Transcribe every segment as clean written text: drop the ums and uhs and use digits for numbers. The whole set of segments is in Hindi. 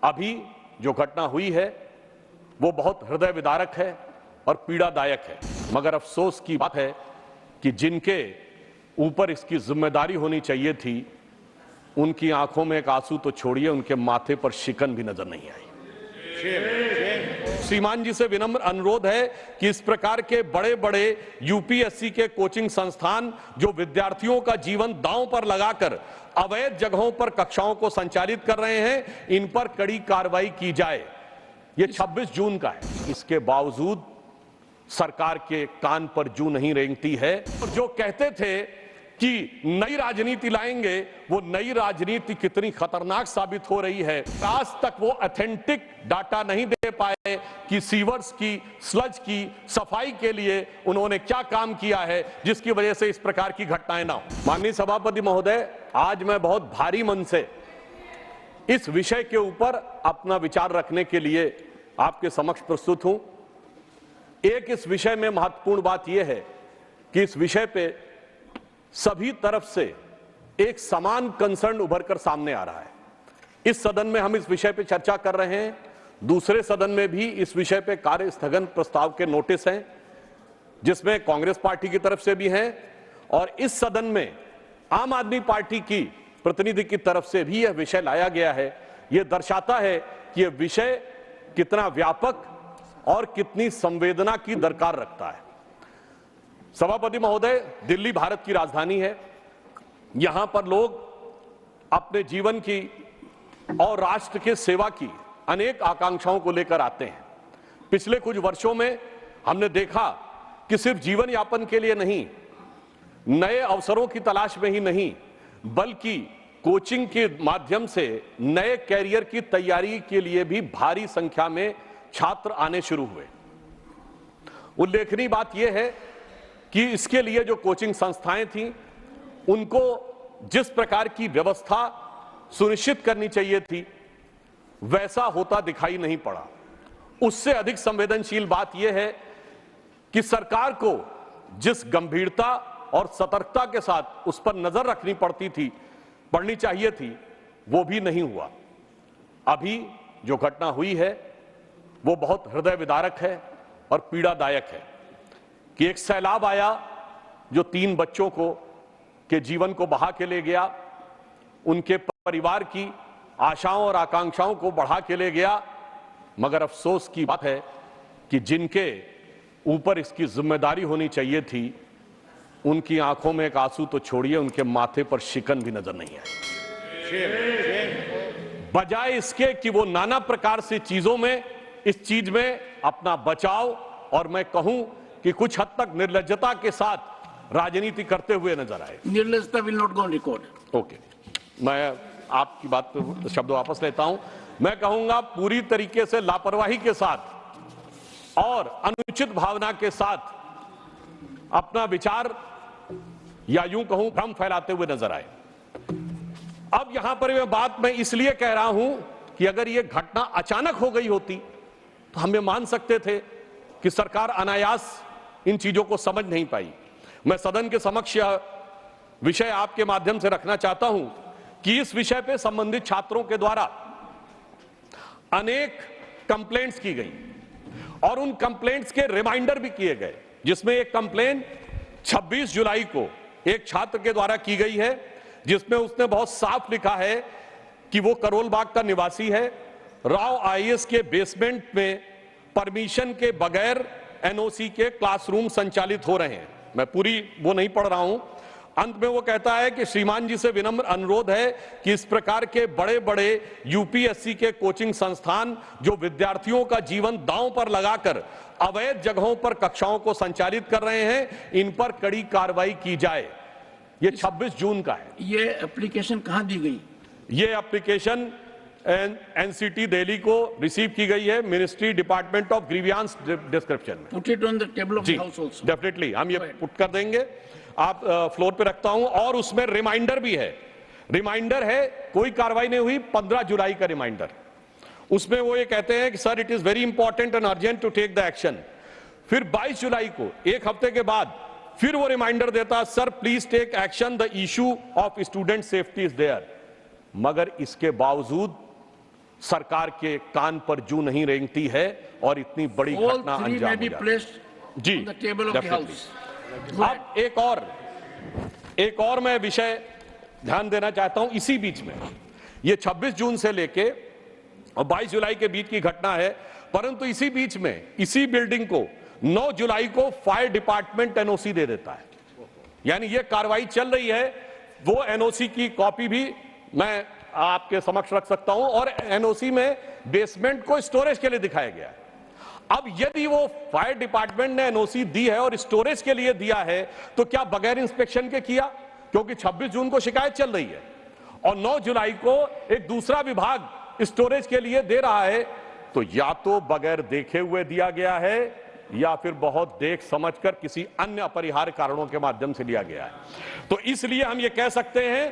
अभी जो घटना हुई है वो बहुत हृदय विदारक है और पीड़ादायक है, मगर अफसोस की बात है कि जिनके ऊपर इसकी जिम्मेदारी होनी चाहिए थी उनकी आंखों में एक आंसू तो छोड़िए, उनके माथे पर शिकन भी नजर नहीं आई। श्रीमान जी से विनम्र अनुरोध है कि इस प्रकार के बड़े बड़े यूपीएससी के कोचिंग संस्थान जो विद्यार्थियों का जीवन दांव पर लगाकर अवैध जगहों पर कक्षाओं को संचालित कर रहे हैं, इन पर कड़ी कार्रवाई की जाए। ये 26 जून का है, इसके बावजूद सरकार के कान पर जू नहीं रेंगती है। और जो कहते थे कि नई राजनीति लाएंगे, वो नई राजनीति कितनी खतरनाक साबित हो रही है। आज तक वो ऑथेंटिक डाटा नहीं दे पाए कि सीवर्स की, स्लज की सफाई के लिए उन्होंने क्या काम किया है जिसकी वजह से इस प्रकार की घटनाएं ना हो। माननीय सभापति महोदय, आज मैं बहुत भारी मन से इस विषय के ऊपर अपना विचार रखने के लिए आपके समक्ष प्रस्तुत हूं। एक इस विषय में महत्वपूर्ण बात यह है कि इस विषय पे सभी तरफ से एक समान कंसर्न उभर कर सामने आ रहा है। इस सदन में हम इस विषय पे चर्चा कर रहे हैं, दूसरे सदन में भी इस विषय पे कार्य स्थगन प्रस्ताव के नोटिस हैं, जिसमें कांग्रेस पार्टी की तरफ से भी हैं, और इस सदन में आम आदमी पार्टी की प्रतिनिधि की तरफ से भी यह विषय लाया गया है। यह दर्शाता है कि यह विषय कितना व्यापक और कितनी संवेदना की दरकार रखता है। सभापति महोदय, दिल्ली भारत की राजधानी है। यहां पर लोग अपने जीवन की और राष्ट्र के सेवा की अनेक आकांक्षाओं को लेकर आते हैं। पिछले कुछ वर्षों में हमने देखा कि सिर्फ जीवन यापन के लिए नहीं, नए अवसरों की तलाश में ही नहीं, बल्कि कोचिंग के माध्यम से नए कैरियर की तैयारी के लिए भी भारी संख्या में छात्र आने शुरू हुए। उल्लेखनीय बात यह है कि इसके लिए जो कोचिंग संस्थाएं थीं, उनको जिस प्रकार की व्यवस्था सुनिश्चित करनी चाहिए थी, वैसा होता दिखाई नहीं पड़ा। उससे अधिक संवेदनशील बात यह है कि सरकार को जिस गंभीरता और सतर्कता के साथ उस पर नजर रखनी पड़नी चाहिए थी, वो भी नहीं हुआ। अभी जो घटना हुई है वो बहुत हृदय विदारक है और पीड़ादायक है कि एक सैलाब आया जो 3 बच्चों के जीवन को बहा के ले गया, उनके परिवार की आशाओं और आकांक्षाओं को बढ़ा के ले गया, मगर अफसोस की बात है कि जिनके ऊपर इसकी जिम्मेदारी होनी चाहिए थी उनकी आंखों में एक आंसू तो छोड़िए, उनके माथे पर शिकन भी नजर नहीं आई। बजाय इसके कि वो नाना प्रकार से चीजों में, इस चीज में अपना बचाव और मैं कहूं कि कुछ हद तक निर्लज्जता के साथ राजनीति करते हुए नजर आए। निर्लज्जता will not go on record. Okay, मैं आपकी बात पे शब्द वापस लेता हूं। मैं कहूंगा पूरी तरीके से लापरवाही के साथ और अनुचित भावना के साथ अपना विचार या यूं कहूं भ्रम फैलाते हुए नजर आए। अब यहां पर यह बात मैं इसलिए कह रहा हूं कि अगर यह घटना अचानक हो गई होती तो हम ये मान सकते थे कि सरकार अनायास इन चीजों को समझ नहीं पाई। मैं सदन के समक्ष यह विषय आपके माध्यम से रखना चाहता हूं कि इस विषय पे संबंधित छात्रों के द्वारा अनेक कंप्लेंट्स की गई और उन कंप्लेंट्स के रिमाइंडर भी किए गए, जिसमें एक कंप्लेंट 26 जुलाई को एक छात्र के द्वारा की गई है, जिसमें उसने बहुत साफ लिखा है कि वो करोल बाग का निवासी है। राव आईएएस के बेसमेंट में परमिशन के बगैर एनओसी के क्लासरूम संचालित हो रहे हैं। मैं पूरी वो नहीं पढ़ रहा हूं। अंत में वो कहता है कि श्रीमान जी से विनम्र अनुरोध है कि इस प्रकार के बड़े बड़े यूपीएससी के कोचिंग संस्थान जो विद्यार्थियों का जीवन दांव पर लगाकर अवैध जगहों पर कक्षाओं को संचालित कर रहे हैं, इन पर कड़ी कार्रवाई की जाए। ये 26 जून का है। ये एप्लीकेशन कहां दी गई? ये एप्लीकेशन एनसीटी दिल्ली को रिसीव की गई है, ministry department of grievances description में। Put it on the table of the house also. Definitely हम ये पुट कर देंगे, आप फ्लोर पे रखता हूं। और उसमें रिमाइंडर भी है, रिमाइंडर है, कोई कार्रवाई नहीं हुई, 15 जुलाई का रिमाइंडर। उसमें वो ये कहते हैं कि sir it is very important and urgent to take the action. फिर 22 जुलाई को, एक हफ्ते के बाद, फिर वो रिमाइंडर देता, sir please take action, the issue of student safety is there. मगर इसके बावजूद सरकार के कान पर जू नहीं रेंगती है और इतनी बड़ी All घटना three अंजाम may हो be जाती है। placed ji, on the table of the definitely. House. Go ahead. अब एक और मैं विषय ध्यान देना चाहता हूं इसी बीच में। ये 26 जून से लेके और 22 जुलाई के बीच की घटना है, परंतु इसी बीच में इसी बिल्डिंग को 9 जुलाई को फायर डिपार्टमेंट एनओसी दे देता है। यानी ये कार्रवाई चल रही है। वो एनओसी की कॉपी भी मैं आपके समक्ष रख सकता हूं और एनओसी में बेसमेंट को स्टोरेज के लिए दिखाया गया है। अब यदि वो फायर डिपार्टमेंट ने एनओसी दी है और स्टोरेज के लिए दिया है तो क्या बगैर इंस्पेक्शन के किया? क्योंकि 26 जून को शिकायत चल रही है और 9 जुलाई को एक दूसरा विभाग स्टोरेज के लिए दे रहा है, तो या तो बगैर देखे हुए दिया गया है या फिर बहुत देख समझकर किसी अन्य अपरिहार्य कारणों के माध्यम से लिया गया है। तो इसलिए हम ये कह सकते हैं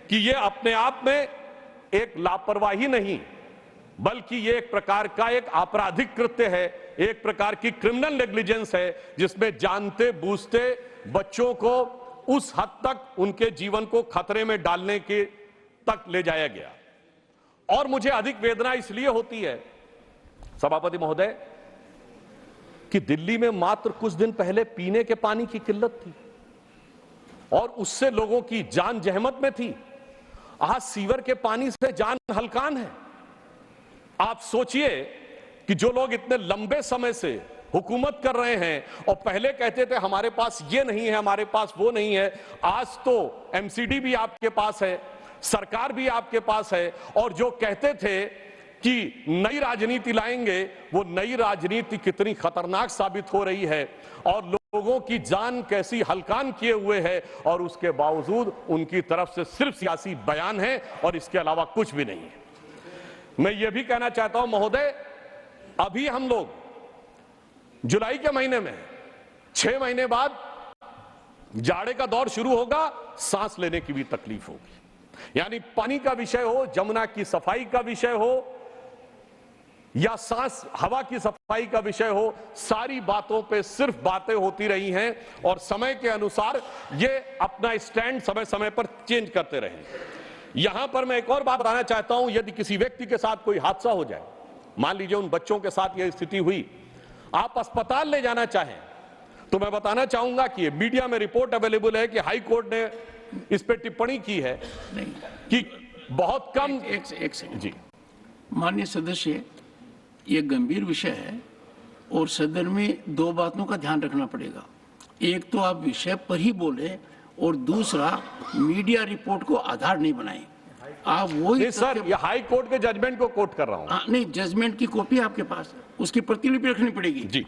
कि ये अपने आप में एक लापरवाही नहीं, बल्कि ये एक प्रकार का एक आपराधिक कृत्य है, एक प्रकार की क्रिमिनल नेग्लिजेंस है, जिसमें जानते बूझते बच्चों को उस हद तक उनके जीवन को खतरे में डालने के तक ले जाया गया। और मुझे अधिक वेदना इसलिए होती है सभापति महोदय कि दिल्ली में मात्र कुछ दिन पहले पीने के पानी की किल्लत थी और उससे लोगों की जान जहमत में थी। आज सीवर के पानी से जान हलकान है। आप सोचिए कि जो लोग इतने लंबे समय से हुकूमत कर रहे हैं और पहले कहते थे हमारे पास ये नहीं है, हमारे पास वो नहीं है, आज तो एमसीडी भी आपके पास है, सरकार भी आपके पास है, और जो कहते थे कि नई राजनीति लाएंगे, वो नई राजनीति कितनी खतरनाक साबित हो रही है और लोगों की जान कैसी हलकान किए हुए है, और उसके बावजूद उनकी तरफ से सिर्फ सियासी बयान है और इसके अलावा कुछ भी नहीं है। मैं ये भी कहना चाहता हूं महोदय, अभी हम लोग जुलाई के महीने में 6 महीने बाद जाड़े का दौर शुरू होगा, सांस लेने की भी तकलीफ होगी। यानी पानी का विषय हो, जमुना की सफाई का विषय हो या सांस हवा की सफाई का विषय हो, सारी बातों पे सिर्फ बातें होती रही हैं और समय के अनुसार ये अपना स्टैंड समय समय पर चेंज करते रहे। यहां पर मैं एक और बात बताना चाहता हूं, यदि किसी व्यक्ति के साथ कोई हादसा हो जाए, मान लीजिए उन बच्चों के साथ यह स्थिति हुई, आप अस्पताल ले जाना चाहें, तो मैं बताना चाहूंगा कि मीडिया में रिपोर्ट अवेलेबल है कि हाई कोर्ट ने इस पे टिप्पणी की है कि बहुत कम। एक सेकंड जी माननीय सदस्य, ये गंभीर विषय है और सदन में 2 बातों का ध्यान रखना पड़ेगा। एक तो आप विषय पर ही बोले और दूसरा मीडिया रिपोर्ट को आधार नहीं बनाए। आप वही सर, ये हाई कोर्ट के जजमेंट को कोट कर रहा हूं। नहीं, जजमेंट की कॉपी आपके पास, उसकी प्रतिलिपि रखनी पड़ेगी जी,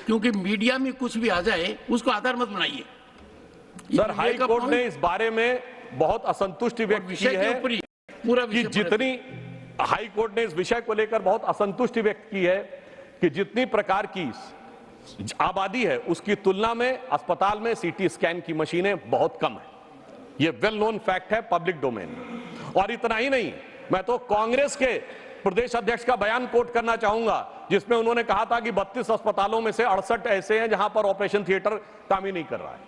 क्योंकि मीडिया में कुछ भी आ जाए उसको आधार मत बनाइए। सर, हाई कोर्ट ने इस बारे में बहुत असंतुष्टि व्यक्त की है पूरा कि जितनी हाई कोर्ट ने इस विषय को लेकर बहुत असंतुष्टि व्यक्त की है कि जितनी प्रकार की आबादी है उसकी तुलना में अस्पताल में सीटी स्कैन की मशीनें बहुत कम है। यह वेल नोन फैक्ट है, पब्लिक डोमेन। और इतना ही नहीं, मैं तो कांग्रेस के प्रदेश अध्यक्ष का बयान कोट करना चाहूंगा, जिसमें उन्होंने कहा था कि 32 अस्पतालों में से 68 ऐसे हैं जहां पर ऑपरेशन थिएटर काम ही नहीं कर रहा है।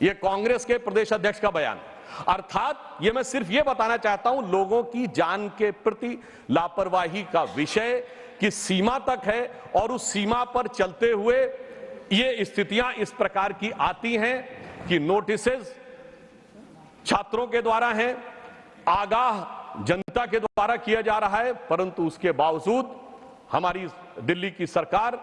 यह कांग्रेस के प्रदेश अध्यक्ष का बयान। अर्थात ये मैं सिर्फ ये बताना चाहता हूं, लोगों की जान के प्रति लापरवाही का विषय किस सीमा तक है और उस सीमा पर चलते हुए ये स्थितियां इस प्रकार की आती हैं कि नोटिसेस छात्रों के द्वारा हैं, आगाह जनता के द्वारा किया जा रहा है, परंतु उसके बावजूद हमारी दिल्ली की सरकार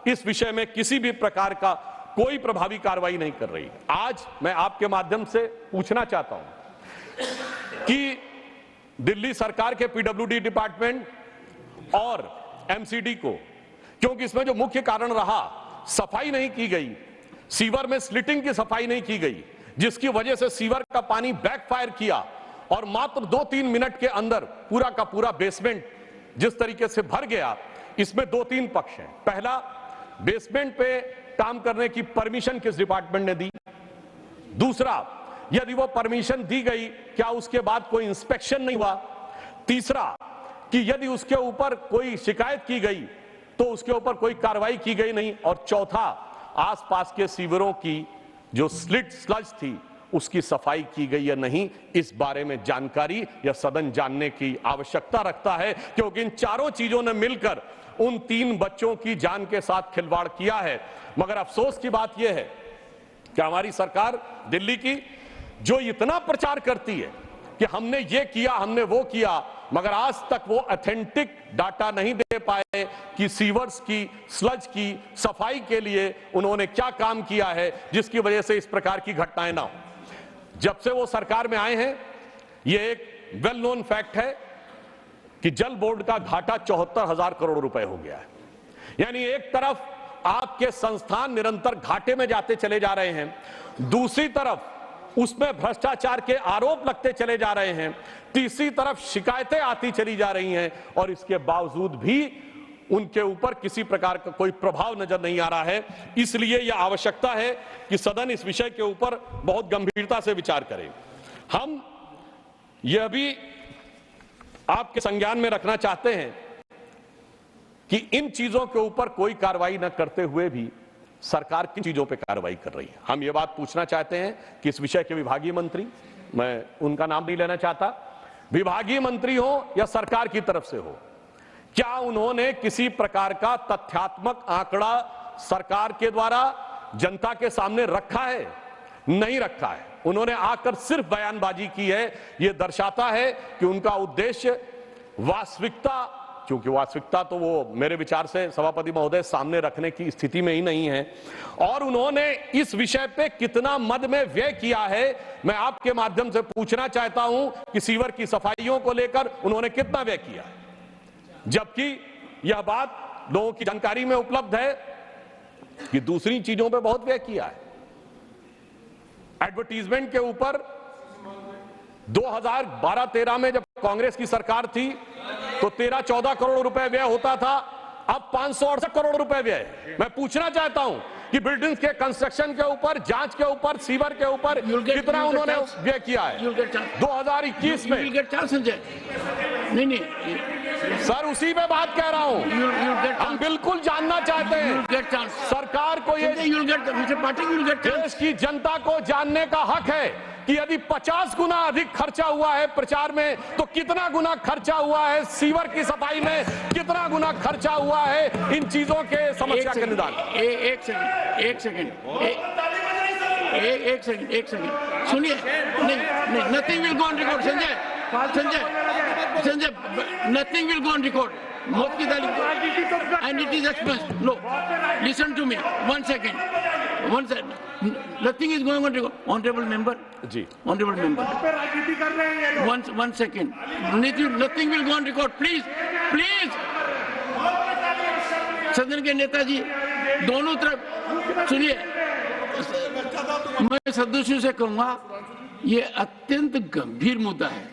इस विषय में किसी भी प्रकार का कोई प्रभावी कार्रवाई नहीं कर रही। आज मैं आपके माध्यम से पूछना चाहता हूं कि दिल्ली सरकार के पीडब्ल्यूडी डिपार्टमेंट और एमसीडी को, क्योंकि इसमें जो मुख्य कारण रहा, सफाई नहीं की गई, सीवर में स्लिटिंग की सफाई नहीं की गई, जिसकी वजह से सीवर का पानी बैकफायर किया और मात्र 2-3 मिनट के अंदर पूरा का पूरा बेसमेंट जिस तरीके से भर गया। इसमें 2-3 पक्ष हैं। पहला, बेसमेंट पे काम करने की परमिशन किस डिपार्टमेंट ने दी? दूसरा, यदि वो परमिशन दी गई, क्या उसके बाद कोई इंस्पेक्शन नहीं हुआ? तीसरा, कि यदि उसके ऊपर कोई शिकायत की गई तो उसके ऊपर कोई कार्रवाई की गई नहीं। और चौथा, आसपास के सीवरों की जो स्लिट स्लज थी उसकी सफाई की गई या नहीं, इस बारे में जानकारी या सदन जानने की आवश्यकता रखता है, क्योंकि इन चारों चीजों ने मिलकर उन 3 बच्चों की जान के साथ खिलवाड़ किया है। मगर अफसोस की बात यह है कि हमारी सरकार दिल्ली की जो इतना प्रचार करती है कि हमने ये किया, हमने वो किया, मगर आज तक वो ऑथेंटिक डाटा नहीं दे पाए कि सीवर्स की, स्लज की सफाई के लिए उन्होंने क्या काम किया है, जिसकी वजह से इस प्रकार की घटनाएं ना हो। जब से वो सरकार में आए हैं, ये एक वेल नोन फैक्ट है कि जल बोर्ड का घाटा 74,000 करोड़ रुपए हो गया है। यानी एक तरफ आपके संस्थान निरंतर घाटे में जाते चले जा रहे हैं, दूसरी तरफ उसमें भ्रष्टाचार के आरोप लगते चले जा रहे हैं, तीसरी तरफ शिकायतें आती चली जा रही हैं, और इसके बावजूद भी उनके ऊपर किसी प्रकार का कोई प्रभाव नजर नहीं आ रहा है। इसलिए यह आवश्यकता है कि सदन इस विषय के ऊपर बहुत गंभीरता से विचार करे। हम यह भी आपके संज्ञान में रखना चाहते हैं कि इन चीजों के ऊपर कोई कार्रवाई न करते हुए भी सरकार किन चीजों पर कार्रवाई कर रही है। हम ये बात पूछना चाहते हैं कि इस विषय के विभागीय मंत्री, मैं उनका नाम नहीं लेना चाहता, विभागीय मंत्री हो या सरकार की तरफ से हो, क्या उन्होंने किसी प्रकार का तथ्यात्मक आंकड़ा सरकार के द्वारा जनता के सामने रखा है? नहीं रखा है। उन्होंने आकर सिर्फ बयानबाजी की है। यह दर्शाता है कि उनका उद्देश्य वास्तविकता, क्योंकि वास्तविकता तो वो मेरे विचार से सभापति महोदय सामने रखने की स्थिति में ही नहीं है, और उन्होंने इस विषय पे कितना मद में व्यय किया है, मैं आपके माध्यम से पूछना चाहता हूं कि सीवर की सफाइयों को लेकर उन्होंने कितना व्यय किया है, जबकि यह बात लोगों की जानकारी में उपलब्ध है कि दूसरी चीजों पे बहुत व्यय किया है। एडवर्टीजमेंट के ऊपर 2012-13 में जब कांग्रेस की सरकार थी तो 13-14 करोड़ रुपए व्यय होता था, अब 568 करोड़ रुपए व्यय। मैं पूछना चाहता हूं कि बिल्डिंग्स के कंस्ट्रक्शन के ऊपर, जांच के ऊपर, सीवर के ऊपर कितना उन्होंने व्यय किया है 2021 में? नहीं सर, उसी पे बात कह रहा हूं। हम बिल्कुल जानना चाहते हैं, सरकार को ये देश की जनता को जानने का हक है कि यदि 50 गुना अधिक खर्चा हुआ है प्रचार में, तो कितना गुना खर्चा हुआ है सीवर की सफाई में, कितना गुना खर्चा हुआ है इन चीजों के समस्या के निदान। एक सेकंड सुनिए। नहीं, nothing will go on record. Sanjay, nothing will go on record. मौत की तारीख and it is expense. No, listen to me, one second. Nothing is going on record. Honorable member. जी. Honorable member. राजनीति कर रहे हैं ये लोग. One second. Nothing will go on record. Please. सदन के नेताजी दोनों तरफ सुनिए। मैं सदस्यों से कहूंगा, ये अत्यंत गंभीर मुद्दा है।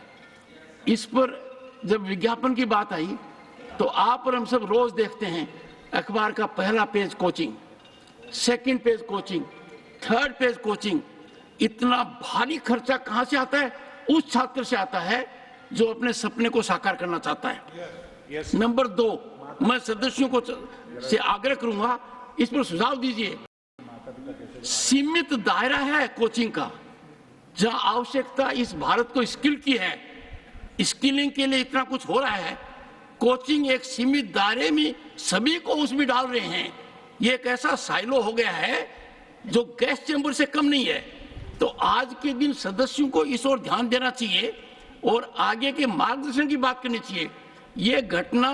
इस पर जब विज्ञापन की बात आई तो आप और हम सब रोज देखते हैं अखबार का पहला page coaching, second page coaching, third page coaching. इतना भारी खर्चा कहां से आता है? उस छात्र से आता है जो अपने सपने को साकार करना चाहता है। नंबर 2, मैं सदस्यों को से आग्रह करूंगा, इस पर सुझाव दीजिए। सीमित दायरा है कोचिंग का, जहां आवश्यकता इस भारत को स्किल की है, स्किलिंग के लिए इतना कुछ हो रहा है। कोचिंग एक सीमित दायरे में सभी को उसमें डाल रहे हैं। ये एक ऐसा साइलो हो गया है जो गैस चैम्बर से कम नहीं है। तो आज के दिन सदस्यों को इस ओर ध्यान देना चाहिए और आगे के मार्गदर्शन की बात करनी चाहिए। ये घटना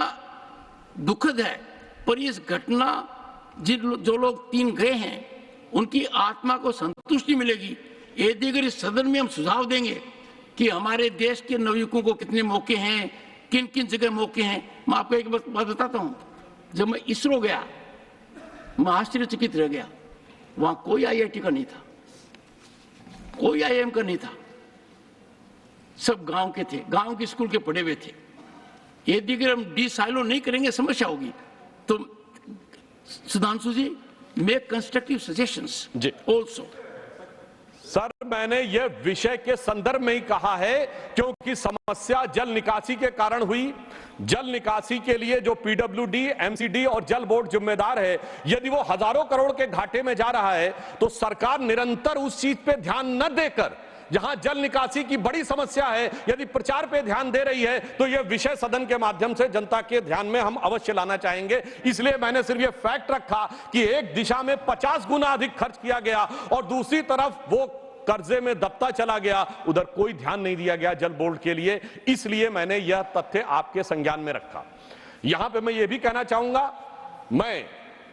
दुखद है, पर इस घटना जो लोग 3 गए हैं उनकी आत्मा को संतुष्टि मिलेगी। यदि अगर इस सदन में हम सुझाव देंगे कि हमारे देश के नवयुवकों को कितने मौके हैं, किन किन जगह मौके हैं। मैं आपको एक बात बताता हूं, जब मैं इसरो गया मैं आश्चर्यचकित रह गया। वहां कोई आईआईटी का नहीं था, कोई आईआईएम का नहीं था, सब गांव के थे, गांव के स्कूल के पढ़े हुए थे। यदि अगर हम डिसाइलो नहीं करेंगे समस्या होगी। तो Sudhanshu ji, make constructive suggestions also. Sir, मैंने यह विषय के संदर्भ में ही कहा है, क्योंकि समस्या जल निकासी के कारण हुई। जल निकासी के लिए जो पीडब्ल्यूडी, एमसीडी और जल बोर्ड जिम्मेदार है, यदि वो हजारों करोड़ के घाटे में जा रहा है, तो सरकार निरंतर उस चीज पे ध्यान न देकर, जहां जल निकासी की बड़ी समस्या है, यदि प्रचार पे ध्यान दे रही है, तो यह विषय सदन के माध्यम से जनता के ध्यान में हम अवश्य लाना चाहेंगे। इसलिए मैंने सिर्फ यह फैक्ट रखा कि एक दिशा में 50 गुना अधिक खर्च किया गया और दूसरी तरफ वो कर्जे में दबता चला गया, उधर कोई ध्यान नहीं दिया गया जल बोर्ड के लिए। इसलिए मैंने यह तथ्य आपके संज्ञान में रखा। यहां पे मैं यह भी कहना चाहूंगा, मैं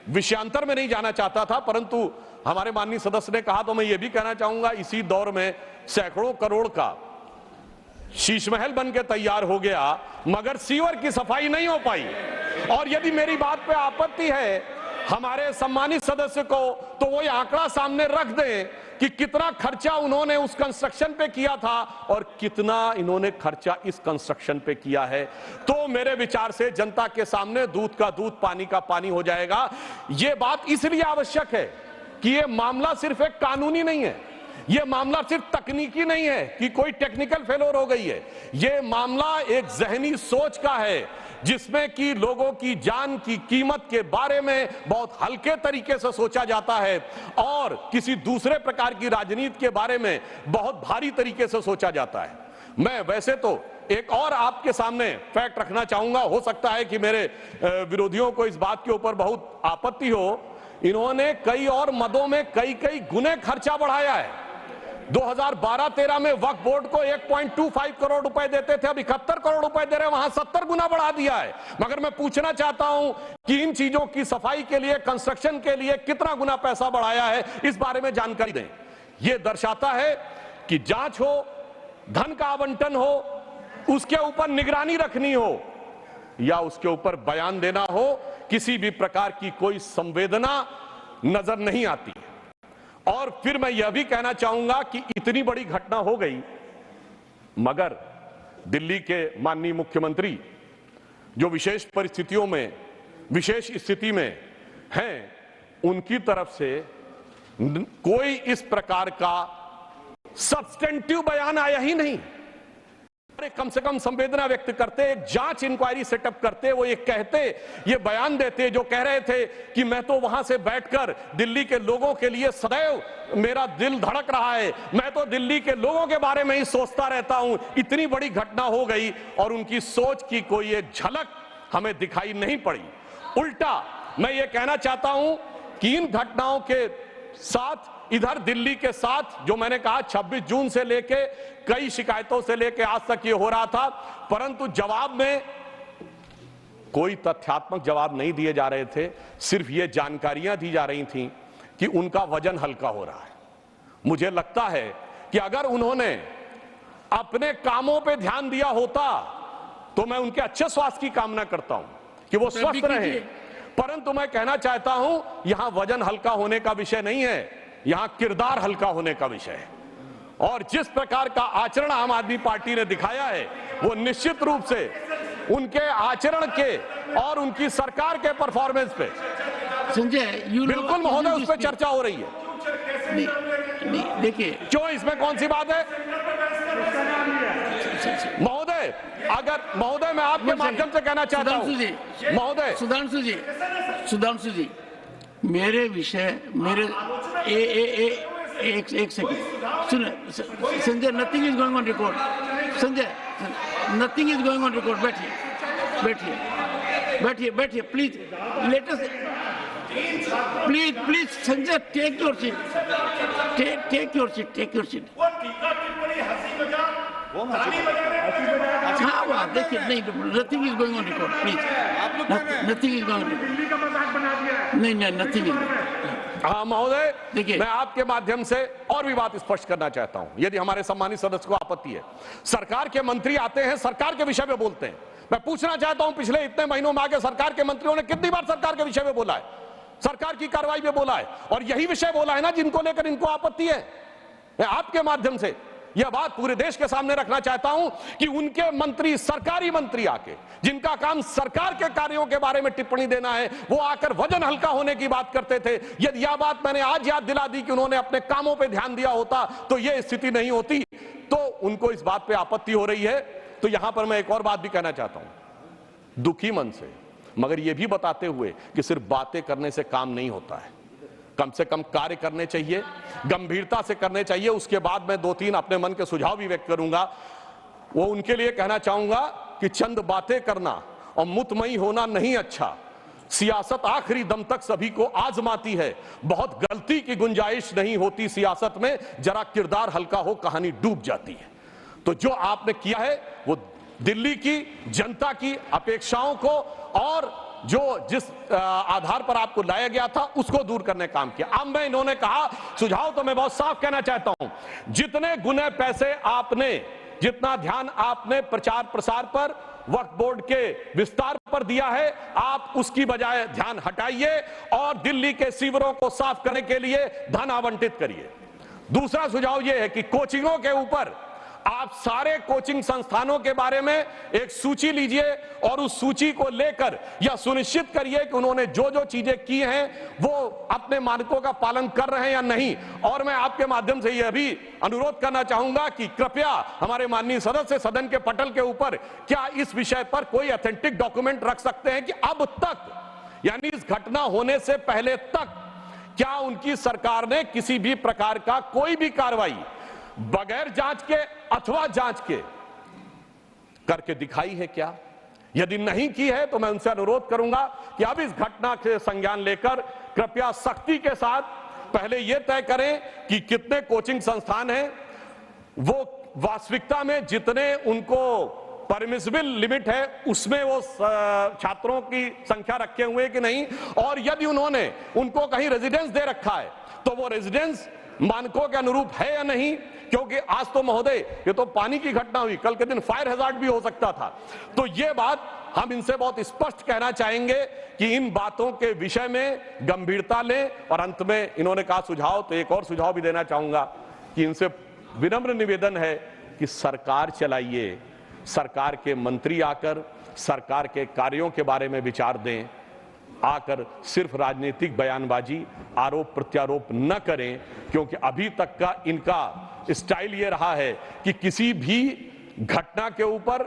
विषयांतर में नहीं जाना चाहता था, परंतु हमारे माननीय सदस्य ने कहा तो मैं ये भी कहना चाहूंगा, इसी दौर में सैकड़ों करोड़ का शीशमहल बन के तैयार हो गया, मगर सीवर की सफाई नहीं हो पाई। और यदि मेरी बात पे आपत्ति है हमारे सम्मानित सदस्य को, तो वो ये आंकड़ा सामने रख दें कि कितना खर्चा उन्होंने उस कंस्ट्रक्शन पे किया था और कितना इन्होंने खर्चा इस कंस्ट्रक्शन पे किया है। तो मेरे विचार से जनता के सामने दूध का दूध, पानी का पानी हो जाएगा। ये बात इसलिए आवश्यक है कि ये मामला सिर्फ एक कानूनी नहीं है, ये मामला सिर्फ तकनीकी नहीं है कि कोई टेक्निकल फेलोर हो गई है, ये मामला एक जहनी सोच का है, जिसमें कि लोगों की जान की कीमत के बारे में बहुत हल्के तरीके से सोचा जाता है और किसी दूसरे प्रकार की राजनीति के बारे में बहुत भारी तरीके से सोचा जाता है। मैं वैसे तो एक और आपके सामने फैक्ट रखना चाहूंगा, हो सकता है कि मेरे विरोधियों को इस बात के ऊपर बहुत आपत्ति हो, इन्होंने कई और मदों में कई कई गुने खर्चा बढ़ाया है। 2012-13 में वक्फ बोर्ड को 1.25 करोड़ रुपए देते थे, अब 71 करोड़ रुपए दे रहे हैं, वहां 70 गुना बढ़ा दिया है। मगर मैं पूछना चाहता हूं कि इन चीजों की सफाई के लिए, कंस्ट्रक्शन के लिए कितना गुना पैसा बढ़ाया है, इस बारे में जानकारी दें। यह दर्शाता है कि जांच हो, धन का आवंटन हो, उसके ऊपर निगरानी रखनी हो या उसके ऊपर बयान देना हो, किसी भी प्रकार की कोई संवेदना नजर नहीं आती। और फिर मैं यह भी कहना चाहूंगा कि इतनी बड़ी घटना हो गई, मगर दिल्ली के माननीय मुख्यमंत्री जो विशेष परिस्थितियों में, विशेष स्थिति में हैं, उनकी तरफ से कोई इस प्रकार का सब्सटेंटिव बयान आया ही नहीं। कम से कम संवेदना व्यक्त करते, एक जांच इंक्वायरी सेटअप करते, वो ये कहते, ये बयान देते जो कह रहे थे कि मैं तो वहां से बैठकर दिल्ली के लोगों के लिए सदैव मेरा दिल धड़क रहा है, मैं तो दिल्ली के लोगों के बारे में ही सोचता रहता हूं। इतनी बड़ी घटना हो गई और उनकी सोच की कोई एक झलक हमें दिखाई नहीं पड़ी। उल्टा मैं ये कहना चाहता हूं कि इन घटनाओं के साथ, इधर दिल्ली के साथ जो मैंने कहा 26 जून से लेके कई शिकायतों से लेके आज तक ये हो रहा था, परंतु जवाब में कोई तथ्यात्मक जवाब नहीं दिए जा रहे थे, सिर्फ ये जानकारियां दी जा रही थीं कि उनका वजन हल्का हो रहा है। मुझे लगता है कि अगर उन्होंने अपने कामों पे ध्यान दिया होता तो मैं उनके अच्छे स्वास्थ्य की कामना करता हूं कि वो स्वस्थ रहें, परंतु मैं कहना चाहता हूं यहां वजन हल्का होने का विषय नहीं है, यहां किरदार हल्का होने का विषय है। और जिस प्रकार का आचरण आम आदमी पार्टी ने दिखाया है, वो निश्चित रूप से उनके आचरण के और उनकी सरकार के परफॉर्मेंस पे संजय बिल्कुल महोदय उस पर चर्चा हो रही है। नहीं देखिए, क्यों, इसमें कौन सी बात है महोदय? अगर महोदय मैं आपके माध्यम से कहना चाहता हूं महोदय, सुधांशु जी मेरे विषय, मेरे एक सेकंड सुन Sanjay, nothing is going on record. Sanjay, nothing is going on record. बैठिए please, let us please Sanjay, take your seat. हाँ बात देखिए, नहीं, nothing is going on record please, nothing is going on record. नहीं, नथिंग इज। हाँ महोदय, देखिए, मैं आपके माध्यम से और भी बात स्पष्ट करना चाहता हूं, यदि हमारे सम्मानित सदस्य को आपत्ति है। सरकार के मंत्री आते हैं, सरकार के विषय में बोलते हैं। मैं पूछना चाहता हूं, पिछले इतने महीनों में आगे सरकार के मंत्रियों ने कितनी बार सरकार के विषय में बोला है, सरकार की कार्रवाई में बोला है, और यही विषय बोला है ना जिनको लेकर इनको आपत्ति है। मैं आपके माध्यम से यह बात पूरे देश के सामने रखना चाहता हूं कि उनके मंत्री, सरकारी मंत्री आके, जिनका काम सरकार के कार्यों के बारे में टिप्पणी देना है, वो आकर वजन हल्का होने की बात करते थे। यदि यह बात मैंने आज याद दिला दी कि उन्होंने अपने कामों पे ध्यान दिया होता तो यह स्थिति नहीं होती। तो उनको इस बात पे आपत्ति हो रही है। तो यहां पर मैं एक और बात भी कहना चाहता हूं, दुखी मन से, मगर यह भी बताते हुए कि सिर्फ बातें करने से काम नहीं होता है, कम से कम कार्य करने चाहिए, गंभीरता से करने चाहिए। उसके बाद मैं 2-3 अपने मन के सुझाव भी व्यक्त करूंगा। वो उनके लिए कहना चाहूंगा कि चंद बातें करना और मुतमई होना नहीं अच्छा। सियासत आखिरी दम तक सभी को आजमाती है, बहुत गलती की गुंजाइश नहीं होती सियासत में, जरा किरदार हल्का हो कहानी डूब जाती है। तो जो आपने किया है वो दिल्ली की जनता की अपेक्षाओं को और जिस आधार पर आपको लाया गया था उसको दूर करने का काम किया। अब मैं, इन्होंने कहा सुझाव, तो मैं बहुत साफ कहना चाहता हूं, जितने गुने पैसे आपने, जितना ध्यान आपने प्रचार प्रसार पर, वक्फ बोर्ड के विस्तार पर दिया है, आप उसकी बजाय ध्यान हटाइए और दिल्ली के सीवरों को साफ करने के लिए धन आवंटित करिए। दूसरा सुझाव यह है कि कोचिंगों के ऊपर आप सारे कोचिंग संस्थानों के बारे में एक सूची लीजिए और उस सूची को लेकर यह सुनिश्चित करिए कि उन्होंने जो जो चीजें की हैं वो अपने मानकों का पालन कर रहे हैं या नहीं। और मैं आपके माध्यम से यह भी अनुरोध करना चाहूंगा कि कृपया हमारे माननीय सदस्य सदन के पटल के ऊपर क्या इस विषय पर कोई ऑथेंटिक डॉक्यूमेंट रख सकते हैं कि अब तक, यानी इस घटना होने से पहले तक, क्या उनकी सरकार ने किसी भी प्रकार का कोई भी कार्रवाई बगैर जांच के अथवा जांच के करके दिखाई है क्या? यदि नहीं की है तो मैं उनसे अनुरोध करूंगा कि अब इस घटना के संज्ञान लेकर कृपया सख्ती के साथ पहले यह तय करें कि कितने कोचिंग संस्थान हैं, वो वास्तविकता में जितने उनको परमिसिबल लिमिट है उसमें वो छात्रों की संख्या रखे हुए कि नहीं, और यदि उन्होंने उनको कहीं रेजिडेंस दे रखा है तो वो रेजिडेंस मानकों के अनुरूप है या नहीं। क्योंकि आज तो महोदय ये तो पानी की घटना हुई, कल के दिन फायर हैजार्ड भी हो सकता था। तो ये बात हम इनसे बहुत स्पष्ट कहना चाहेंगे कि इन बातों के विषय में गंभीरता लें। और अंत में इन्होंने कहा सुझाव, तो एक और सुझाव भी देना चाहूंगा कि इनसे विनम्र निवेदन है कि सरकार चलाइए, सरकार के मंत्री आकर सरकार के कार्यों के बारे में विचार दें, आकर सिर्फ राजनीतिक बयानबाजी, आरोप प्रत्यारोप न करें। क्योंकि अभी तक का इनका स्टाइल ये रहा है कि किसी भी घटना के ऊपर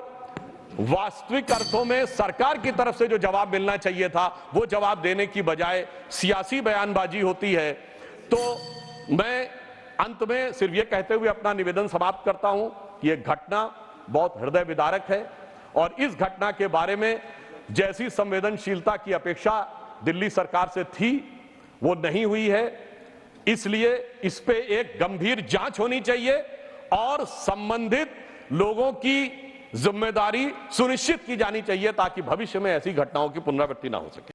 वास्तविक अर्थों में सरकार की तरफ से जो जवाब मिलना चाहिए था वो जवाब देने की बजाय सियासी बयानबाजी होती है। तो मैं अंत में सिर्फ ये कहते हुए अपना निवेदन समाप्त करता हूं कि यह घटना बहुत हृदय विदारक है और इस घटना के बारे में जैसी संवेदनशीलता की अपेक्षा दिल्ली सरकार से थी वो नहीं हुई है। इसलिए इस पे एक गंभीर जांच होनी चाहिए और संबंधित लोगों की जिम्मेदारी सुनिश्चित की जानी चाहिए ताकि भविष्य में ऐसी घटनाओं की पुनरावृत्ति ना हो सके।